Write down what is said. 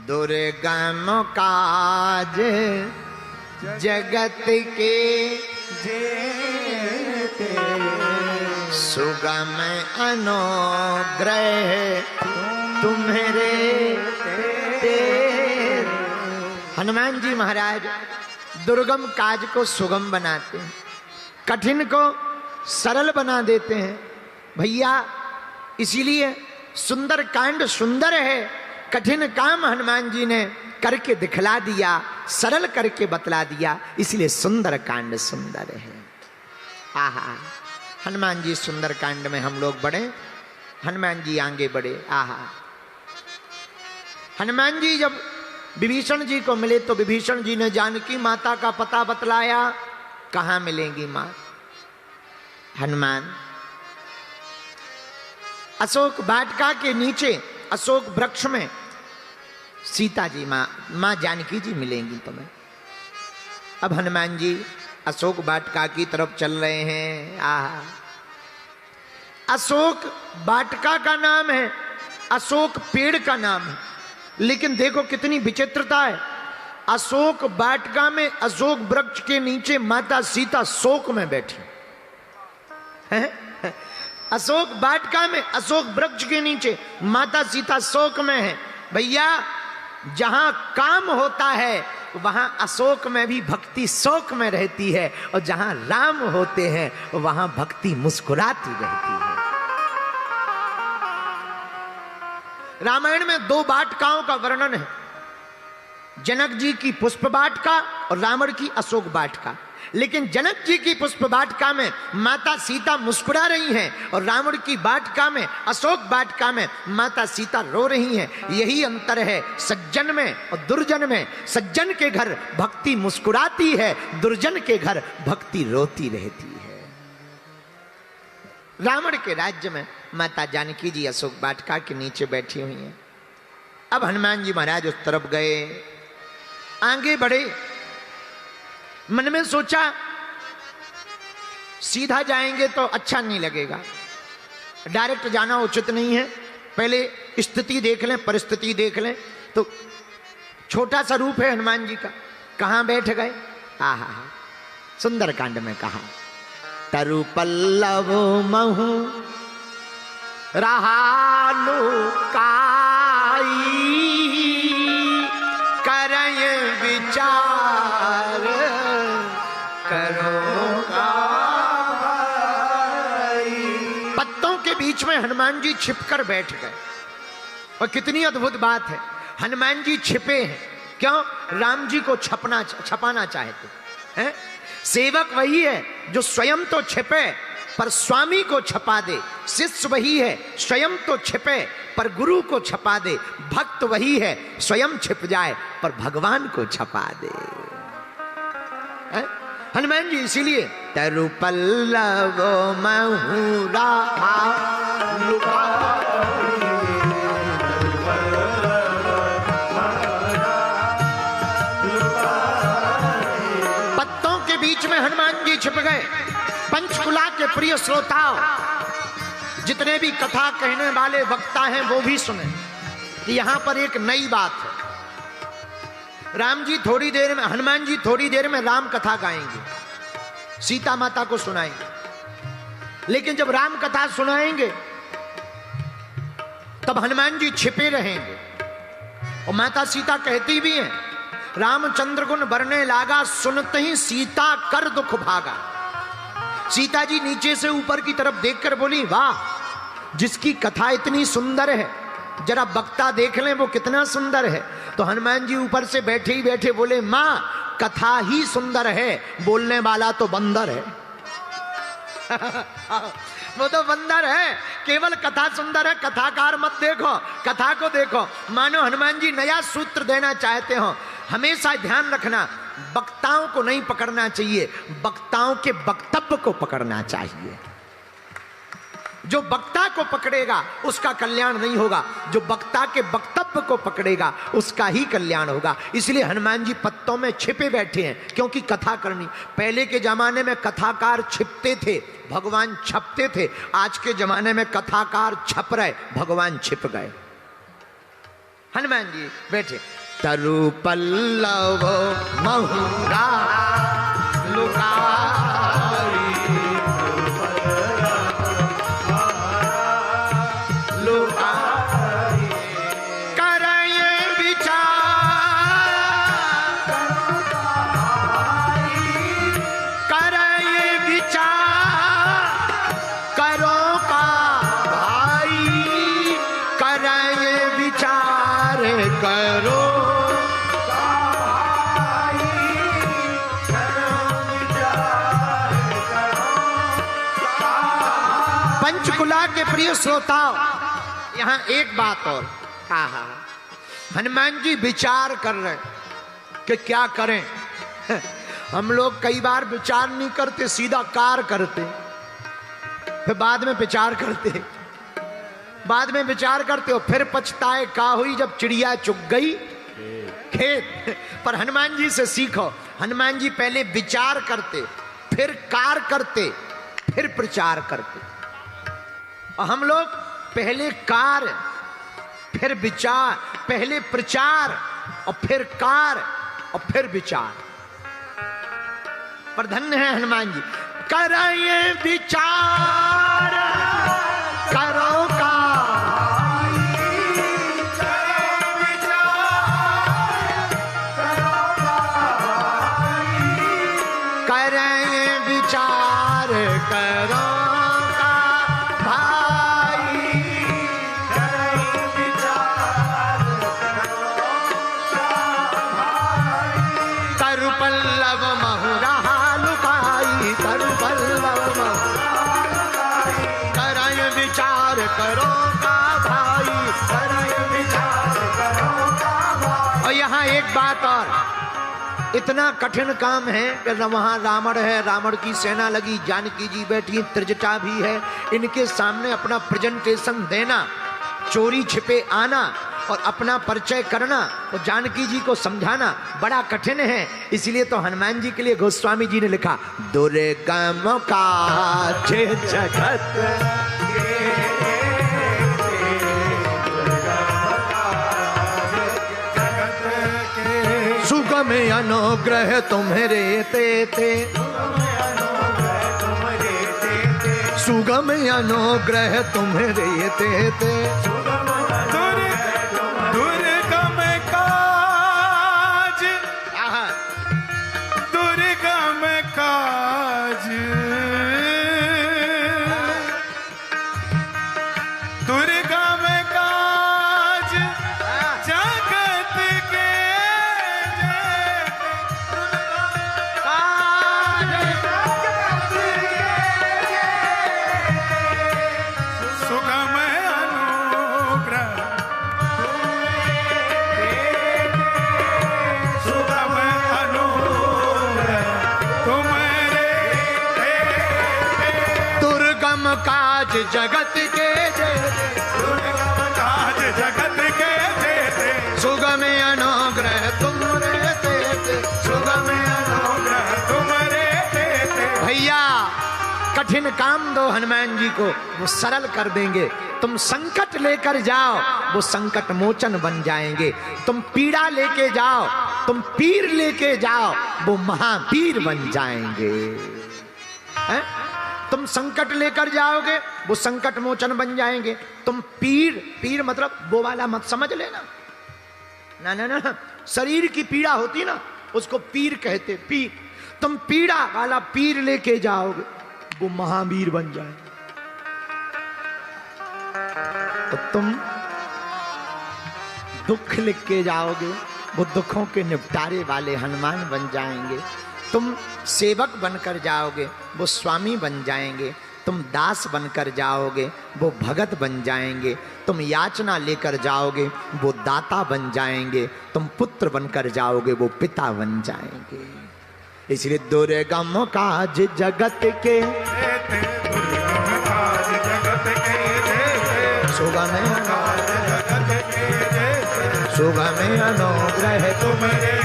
दुर्गम काज जगत के जेते, सुगम अनुग्रह तुम्हारे हनुमान जी महाराज दुर्गम काज को सुगम बनाते हैं, कठिन को सरल बना देते हैं। भैया इसीलिए सुंदर कांड सुंदर है, कठिन काम हनुमान जी ने करके दिखला दिया, सरल करके बतला दिया, इसलिए सुंदर कांड सुंदर है। आहा, हनुमान जी सुंदर कांड में हम लोग बढ़े, हनुमान जी आगे बढ़े। आहा, हनुमान जी जब विभीषण जी को मिले तो विभीषण जी ने जानकी माता का पता बतलाया। कहां मिलेंगी मां? हनुमान अशोक वाटिका के नीचे अशोक वृक्ष में सीता जी मां जानकी जी मिलेंगी तुम्हें। अब हनुमान जी अशोक वाटिका की तरफ चल रहे हैं। आहा, अशोक वाटिका का नाम है, अशोक पेड़ का नाम है, लेकिन देखो कितनी विचित्रता है। अशोक वाटिका में अशोक वृक्ष के नीचे माता सीता शोक में बैठी है। अशोक वाटिका में अशोक वृक्ष के नीचे माता सीता शोक में है। भैया जहां काम होता है वहां अशोक में भी भक्ति शोक में रहती है, और जहां राम होते हैं वहां भक्ति मुस्कुराती रहती है। रामायण में दो वाटिकाओं का वर्णन है, जनक जी की पुष्प वाटिका और रावण की अशोक वाटिका। लेकिन जनक जी की पुष्प वाटिका में माता सीता मुस्कुरा रही हैं, और रावण की वाटिका में अशोक वाटिका में माता सीता रो रही हैं। यही अंतर है सज्जन में और दुर्जन में। सज्जन के घर भक्ति मुस्कुराती है, दुर्जन के घर भक्ति रोती रहती है। रावण के राज्य में माता जानकी जी अशोक वाटिका के नीचे बैठी हुई हैं। अब हनुमान जी महाराज उस तरफ गए, आगे बढ़े, मन में सोचा सीधा जाएंगे तो अच्छा नहीं लगेगा, डायरेक्ट जाना उचित नहीं है, पहले स्थिति देख लें, परिस्थिति देख लें। तो छोटा सा रूप है हनुमान जी का, कहां बैठ गए? आहा, सुंदर कांड में कहा, तरु पल्लव महु रहालु काई, करय विचार करो काई। पत्तों के बीच में हनुमान जी छिपकर बैठ गए, और कितनी अद्भुत बात है, हनुमान जी छिपे हैं। क्यों? राम जी को छपाना चाहते हैं। सेवक वही है जो स्वयं तो छिपे पर स्वामी को छपा दे, शिष्य वही है स्वयं तो छिपे पर गुरु को छपा दे, भक्त वही है स्वयं छिप जाए पर भगवान को छपा दे। हनुमान जी इसीलिए तरु पल्लव महुरा पत्तों के बीच में हनुमान जी छिप गए। पंचकुला के प्रिय श्रोताओं, जितने भी कथा कहने वाले वक्ता हैं वो भी सुने कि यहां पर एक नई बात है। राम जी थोड़ी देर में, हनुमान जी थोड़ी देर में राम कथा गाएंगे, सीता माता को सुनाएंगे। लेकिन जब राम कथा सुनाएंगे तब हनुमान जी छिपे रहेंगे, और माता सीता कहती भी हैं, रामचंद्र गुण बरने लागा, सुनते ही सीता कर दुख भागा। सीता जी नीचे से ऊपर की तरफ देखकर बोली, वाह जिसकी कथा इतनी सुंदर है, जरा वक्ता देख लें वो कितना सुंदर है। तो हनुमान जी ऊपर से बैठे ही बैठे बोले, मां कथा ही सुंदर है, बोलने वाला तो बंदर है। वो तो बंदर है, केवल कथा सुंदर है, कथाकार मत देखो, कथा को देखो। मानो हनुमान जी नया सूत्र देना चाहते हो। हमेशा ध्यान रखना, वक्ताओं को नहीं पकड़ना चाहिए, वक्ताओं के वक्तव्य को पकड़ना चाहिए। जो वक्ता को पकड़ेगा उसका कल्याण नहीं होगा, जो वक्ता के वक्तव्य को पकड़ेगा उसका ही कल्याण होगा। इसलिए हनुमान जी पत्तों में छिपे बैठे हैं, क्योंकि कथा करनी। पहले के जमाने में कथाकार छिपते थे, भगवान छपते थे। आज के जमाने में कथाकार छप रहे, भगवान छिप गए। हनुमान जी बैठे, तरु पल्लव महुरा लुकाई, लुकाई, करये विचार, करये विचार, करो का भाई, करये विचार करो, पंचकुला के प्रिय श्रोताओ, यहां एक बात और, हनुमान जी विचार कर रहे कि क्या करें। हम लोग कई बार विचार नहीं करते, सीधा कार करते, फिर बाद में विचार करते, बाद में विचार करते हो, फिर पछताए का हुई जब चिड़िया चुग गई खेत। पर हनुमान जी से सीखो, हनुमान जी पहले विचार करते, फिर कार करते, फिर प्रचार करते, और हम लोग पहले कार फिर विचार, पहले प्रचार और फिर कार और फिर विचार। पर धन्य है हनुमान जी, कराये विचार करो का, कराये विचार करो का भाई, कराये विचार तरु पल्लव महुरा लुकाई, तरु पल्लव कराये विचार करो का भाई, कराये विचार करो का भाई। और यहाँ एक बात और, इतना कठिन काम है कि वहां रावण है, रावण की सेना लगी, जानकी जी बैठी, त्रिजटा भी है, इनके सामने अपना प्रेजेंटेशन देना, चोरी छिपे आना और अपना परिचय करना और जानकी जी को समझाना बड़ा कठिन है। इसलिए तो हनुमान जी के लिए गोस्वामी जी ने लिखा, दुर्गम काज जगत सुगम अनुग्रह तुम्हारे ते, सुगम अनुग्रह तुम्हारे ते, दुर्गम काज, दुर्गम काज, दुर्गम काज जगत के सुगम अनुग्रह, सुगम अनुग्रह तुम्हारे, दुर्गम काज जगत के दुर्गम काज जगत के जेते, सुगम अनुग्रह तुम्हारे ते, सुगम अनुग्रह तुम्हारे देते। भैया कठिन काम दो हनुमान जी को, वो सरल कर देंगे। तुम संकट लेकर जाओ, वो संकट मोचन बन जाएंगे। तुम पीड़ा लेके जाओ, तुम पीर लेके जाओ, वो महावीर बन जाएंगे। हैं? तुम संकट लेकर जाओगे, वो संकट मोचन बन जाएंगे। तुम पीर, पीर मतलब वो वाला मत समझ लेना, ना ना ना, शरीर की पीड़ा होती ना, उसको पीर कहते, पीर। तुम पीड़ा वाला पीर लेके जाओगे, वो महावीर बन जाएंगे। तो तुम दुख लिख के जाओगे, वो दुखों के निपटारे वाले हनुमान बन जाएंगे। तुम सेवक बनकर जाओगे, वो स्वामी बन जाएंगे। तुम दास बनकर जाओगे, वो भगत बन जाएंगे। तुम याचना लेकर जाओगे, वो दाता बन जाएंगे। तुम पुत्र बनकर जाओगे, वो पिता बन जाएंगे। इसलिए दुर्गम काज जगत के, दुर्गम काज जगत के जेते, सुगम काज जगत के जेते, सुगम अनुग्रह तुम्हारे